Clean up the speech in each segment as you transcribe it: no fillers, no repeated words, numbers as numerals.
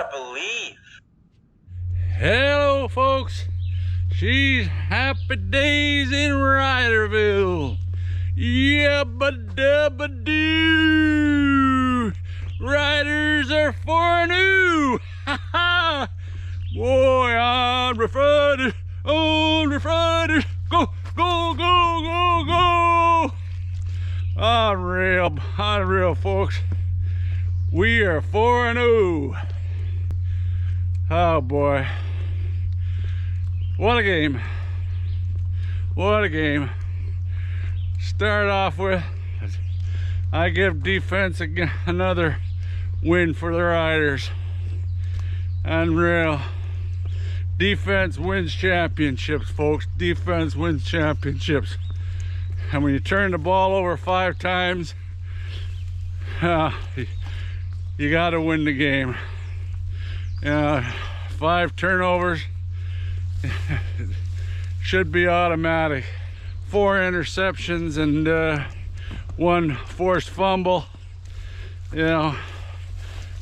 gotta believe. Hello, folks. She's happy days in Riderville. Yabba dabba doo. Riders are 4-0. Ha ha. Boy, on Roughriders, on Roughriders. Go, go, go, go, go. Unreal, folks. We are 4-0. Oh boy. What a game. What a game. Start off with, I give defense again another win for the Riders. Unreal. Defense wins championships, folks. Defense wins championships. And when you turn the ball over 5 times, you got to win the game. 5 turnovers should be automatic. 4 interceptions and 1 forced fumble. You know,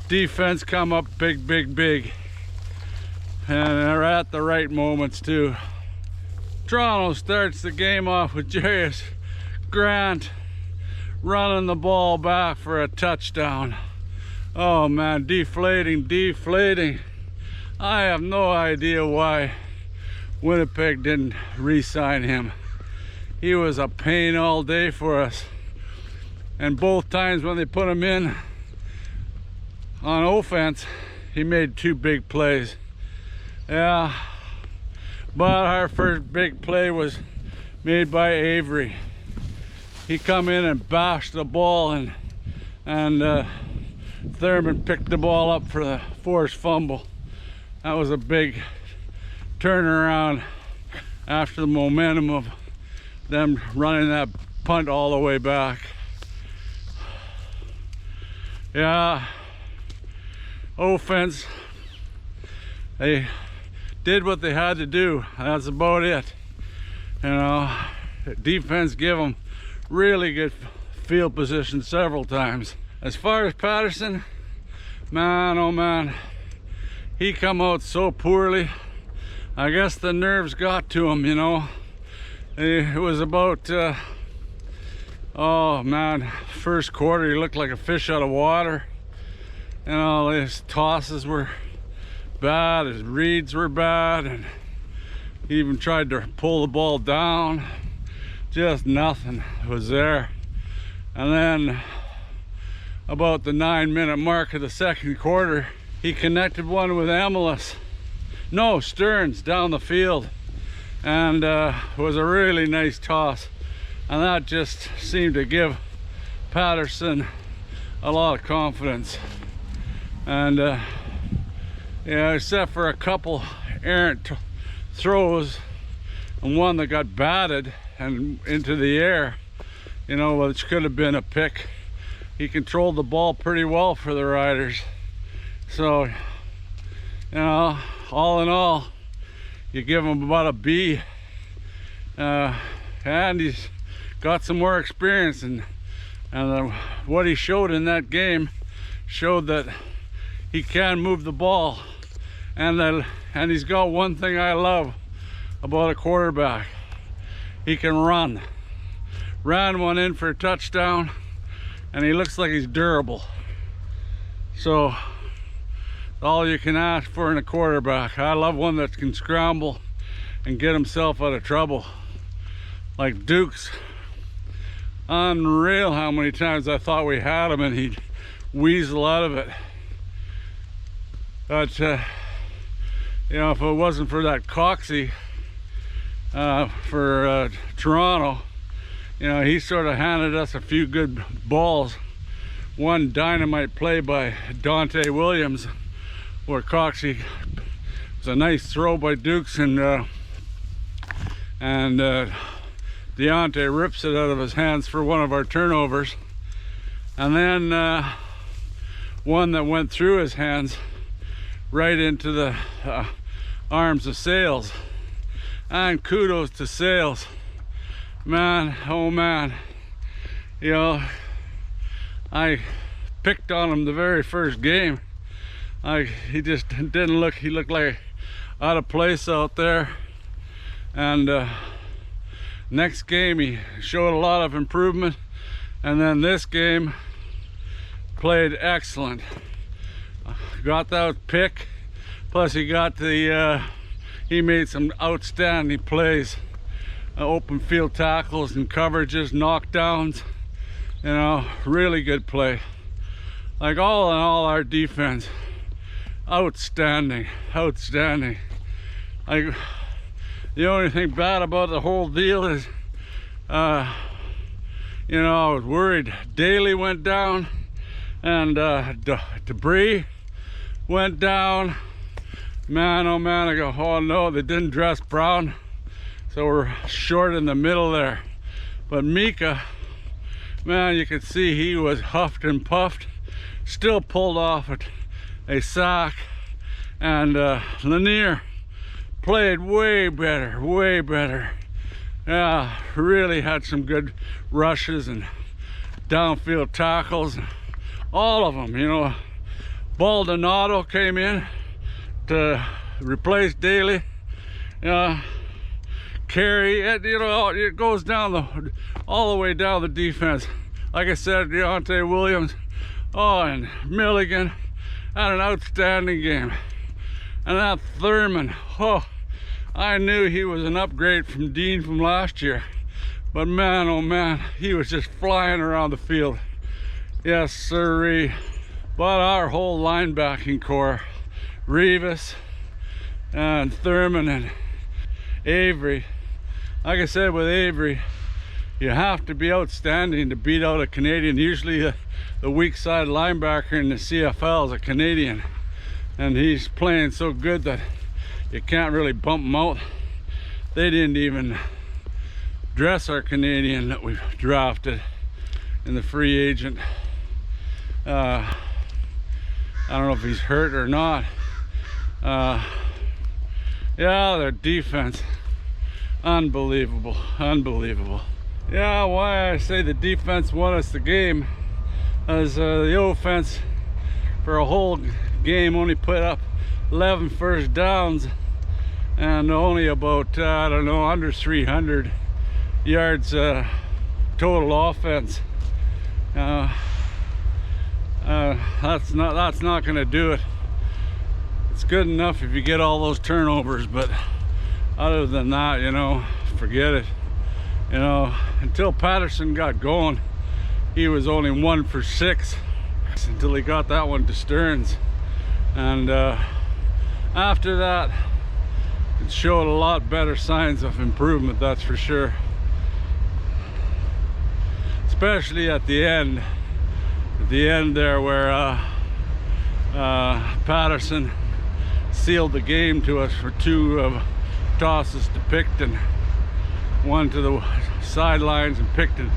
defense come up big, and they're at the right moments too. Toronto starts the game off with Jarius Grant running the ball back for a touchdown. Oh man, deflating. I have no idea why Winnipeg didn't re-sign him. He was a pain all day for us. And both times when they put him in on offense, he made 2 big plays. Yeah, but our first big play was made by Avery. He come in and bashed the ball, and Thurman picked the ball up for the forced fumble. That was a big turnaround after the momentum of them running that punt all the way back. Yeah, offense, they did what they had to do. That's about it. You know, defense give them really good field position several times. As far as Patterson, man, oh man, he come out so poorly. I guess the nerves got to him, you know. It was about, oh man, first quarter he looked like a fish out of water. You know, his tosses were bad, his reads were bad, and he even tried to pull the ball down. Just nothing was there. And then about the 9-minute mark of the second quarter, he connected one with Stearns down the field, and it was a really nice toss, and that just seemed to give Patterson a lot of confidence. And yeah, except for a couple errant throws and one that got batted and into the air, you know, which could have been a pick. He controlled the ball pretty well for the Riders. So, you know, all in all, you give him about a B. And he's got some more experience, and what he showed in that game showed that he can move the ball, and he's got one thing I love about a quarterback: he can run. Ran one in for a touchdown, and he looks like he's durable. So all you can ask for in a quarterback. I love one that can scramble and get himself out of trouble, like Duke's. Unreal how many times I thought we had him and he'd weasel out of it. But you know, if it wasn't for that Coxie for Toronto, you know, he sort of handed us a few good balls. One dynamite play by Dante Williams, where Coxie was a nice throw by Dukes, and Deontay rips it out of his hands for one of our turnovers. And then one that went through his hands right into the arms of Sales. And kudos to Sales. Man, oh man, you know, I picked on him the very first game. Like, he just didn't look, he looked like out of place out there. And next game he showed a lot of improvement, and then this game played excellent. Got that pick, plus he got the he made some outstanding plays, open field tackles and coverages, knockdowns, you know, really good play. Like, all in all, our defense outstanding. Like, the only thing bad about the whole deal is, you know, I was worried. Daly went down, and Debris went down. Man, oh man, I go, oh no, they didn't dress Brown, so we're short in the middle there. But Mika, man, you could see he was huffed and puffed, still pulled off a sack, and Lanier played way better. Yeah, really had some good rushes and downfield tackles, all of them, you know. Baldonado came in to replace Daly. Carey, you know, it goes down all the way down the defense. Like I said, Deontay Williams, oh, and Milligan had an outstanding game. And that Thurman, oh, I knew he was an upgrade from Dean from last year. But man, oh man, he was just flying around the field. Yes, sirree. But our whole linebacking core, Revis and Thurman and Avery, like I said, with Avery, you have to be outstanding to beat out a Canadian. Usually the weak side linebacker in the CFL is a Canadian, and he's playing so good that you can't really bump him out. They didn't even dress our Canadian that we drafted in the free agent. I don't know if he's hurt or not. Yeah, their defense, unbelievable. Yeah, why I say the defense won us the game is the offense for a whole game only put up 11 first downs and only about, I don't know, under 300 yards total offense. That's not going to do it. It's good enough if you get all those turnovers, but other than that, you know, forget it. You know, until Patterson got going, he was only 1 for 6 until he got that one to Stearns, and after that it showed a lot better signs of improvement, that's for sure. Especially at the end there, where Patterson sealed the game to us for 2 tosses to Picton, one to the sidelines, and Picton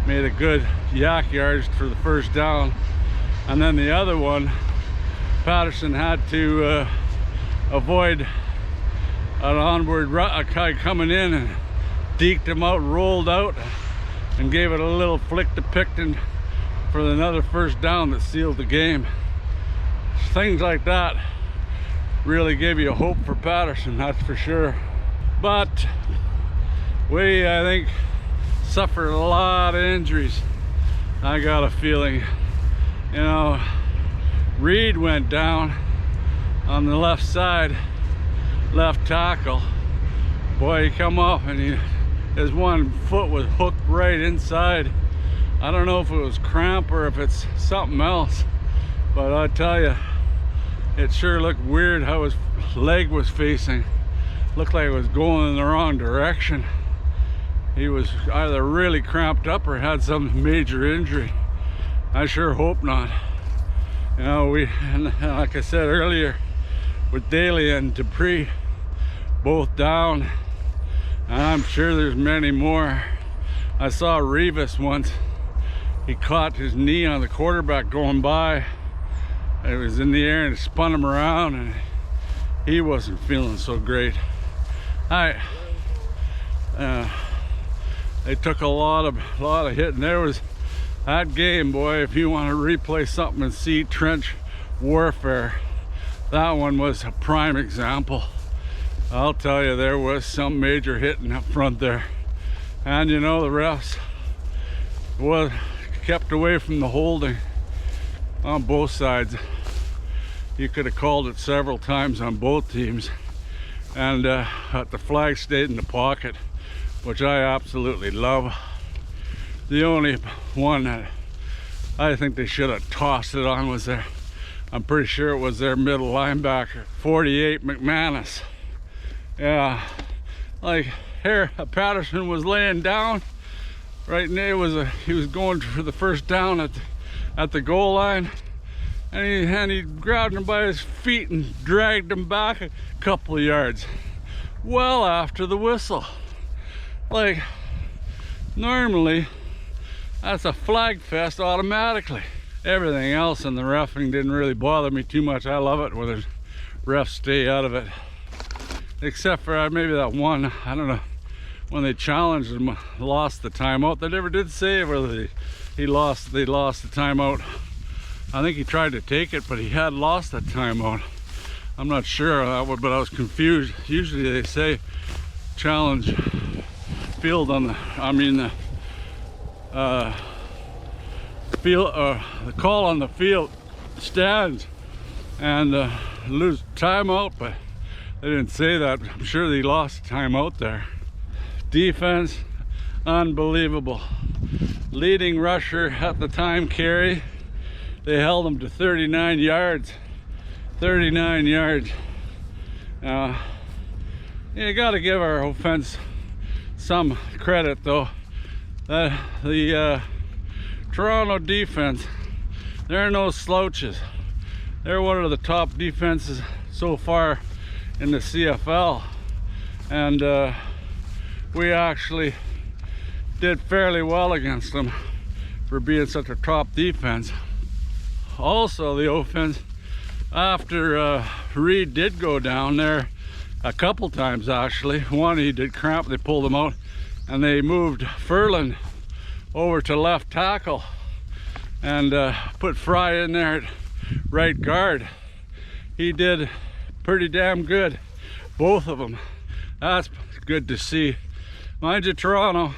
made a good yak yardage for the first down, and then the other one Patterson had to avoid an onward guy coming in and deked him out, rolled out, and gave it a little flick to Picton for another first down that sealed the game. Things like that really gave you hope for Patterson, that's for sure. But we, I think, suffered a lot of injuries. I got a feeling, you know, Reed went down on the left side, left tackle. Boy, he come off and his one foot was hooked right inside. I don't know if it was cramp or if it's something else, but I tell you, it sure looked weird how his leg was facing. Looked like it was going in the wrong direction. He was either really cramped up or had some major injury. I sure hope not. You know, and like I said earlier, with Daly and Dupree both down, and I'm sure there's many more. I saw Revis once. He caught his knee on the quarterback going by. It was in the air and it spun him around, and he wasn't feeling so great. They took a lot of hit, and there was that game, boy. If you want to replay something and see trench warfare, that one was a prime example. I'll tell you, there was some major hitting up front there. And you know, the refs was kept away from the holding on both sides. You could have called it several times on both teams. And the flag stayed in the pocket, which I absolutely love. The only one that I think they should have tossed it on was their, I'm pretty sure it was their middle linebacker, 48 McManus. Yeah, like here, Patterson was laying down right there. He was going for the first down at the goal line, and he grabbed him by his feet and dragged him back a couple of yards, well after the whistle. Like, normally that's a flag fest automatically. Everything else in the reffing didn't really bother me too much. I love it when the refs stay out of it. Except for maybe that one, I don't know, when they challenged him, lost the timeout. They never did say whether they lost the timeout. I think he tried to take it, but he had lost that timeout. I'm not sure, but I was confused. Usually they say challenge field on the, the call on the field stands and lose timeout, but they didn't say that. I'm sure they lost time out there. Defense, unbelievable. Leading rusher at the time, Carey. They held him to 39 yards. 39 yards. You got to give our offense some credit, though. The Toronto defense, they're no slouches. They're one of the top defenses so far in the CFL, and we actually did fairly well against them for being such a top defense. Also, the offense, after Reed did go down there a couple times actually. One, he did cramp, they pulled him out, and they moved Furlan over to left tackle and put Fry in there at right guard. He did pretty damn good, both of them. That's good to see. Mind you, Toronto,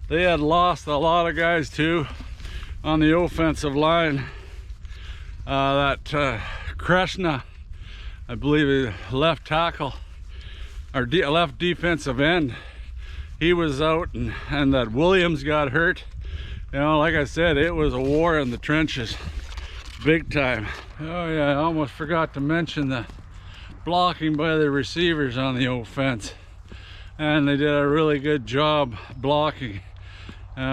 they had lost a lot of guys too on the offensive line. That Kreshna, I believe, is left tackle or left defensive end, he was out, and that Williams got hurt. You know, like I said, it was a war in the trenches, big time. Oh yeah, I almost forgot to mention the blocking by the receivers on the offense, and they did a really good job blocking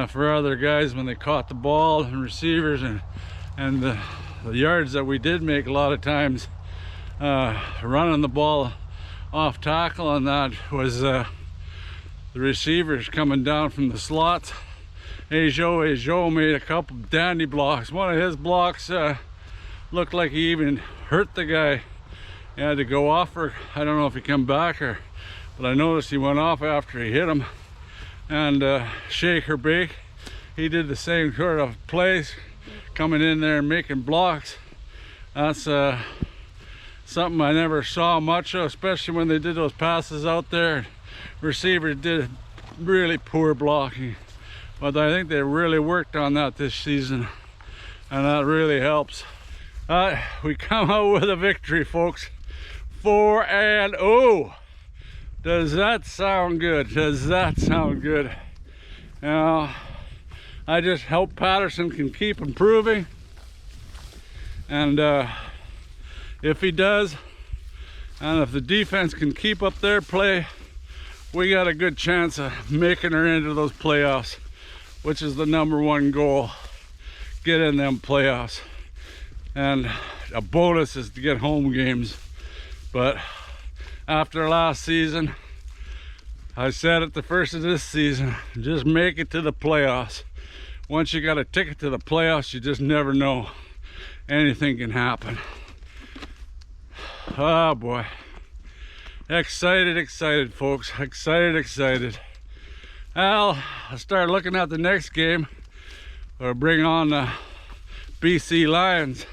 for other guys when they caught the ball, and receivers, and the yards that we did make a lot of times running the ball off tackle, and that was the receivers coming down from the slots. Ajo made a couple dandy blocks. One of his blocks looked like he even hurt the guy. He had to go off, or I don't know if he came back, but I noticed he went off after he hit him. And Shake or Bake, he did the same sort of plays, coming in there and making blocks. That's something I never saw much of, especially when they did those passes out there. Receivers did really poor blocking, but I think they really worked on that this season, and that really helps. We come out with a victory, folks. 4-0. Does that sound good? Does that sound good? Now, I just hope Patterson can keep improving, and if he does, and if the defense can keep up their play, we got a good chance of making her into those playoffs, which is the #1 goal. Get in them playoffs, and a bonus is to get home games. But after last season, I said it the first of this season, just make it to the playoffs. Once you got a ticket to the playoffs, you just never know. Anything can happen. Oh boy. Excited, folks. Excited. Well, I'll start looking at the next game. Or bring on the BC Lions.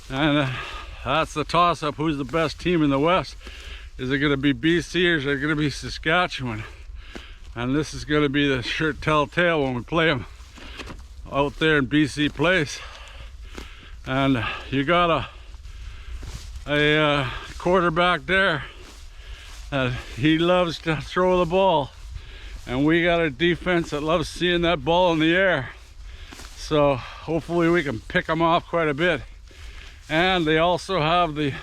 And that's the toss-up. Who's the best team in the West? Is it going to be BC or is it going to be Saskatchewan? And this is going to be the sure telltale when we play them out there in BC Place. And you got a quarterback there, he loves to throw the ball, and we got a defense that loves seeing that ball in the air. So hopefully we can pick them off quite a bit. And they also have the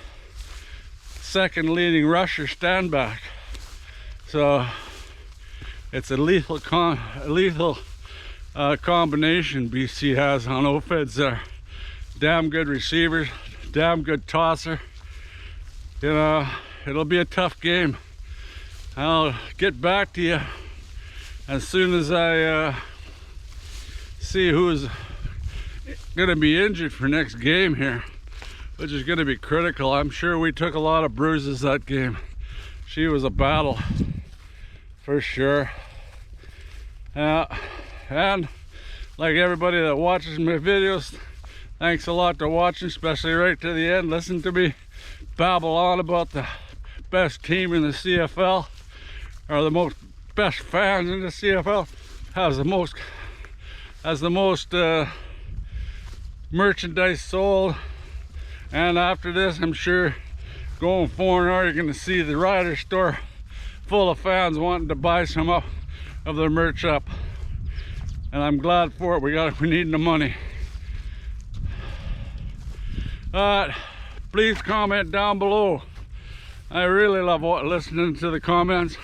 second leading rusher stand back, so it's a lethal combination BC has on offense there. Damn good receivers, damn good tosser. You know, it'll be a tough game. I'll get back to you as soon as I see who's gonna be injured for next game here, which is gonna be critical. I'm sure we took a lot of bruises that game. She was a battle for sure. And like everybody that watches my videos, thanks a lot for watching, especially right to the end. Listen to me babble on about the best team in the CFL, or the best fans in the CFL, has the most merchandise sold. And after this, I'm sure going forward, you're going to see the Rider store full of fans wanting to buy some of their merch up, and I'm glad for it. We need the money. Please comment down below. I really love listening to the comments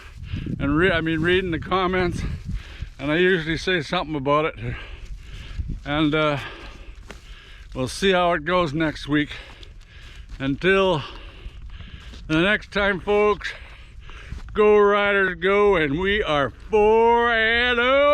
and reading the comments, and I usually say something about it. And we'll see how it goes next week. Until the next time, folks, go Riders go, and we are 4-0.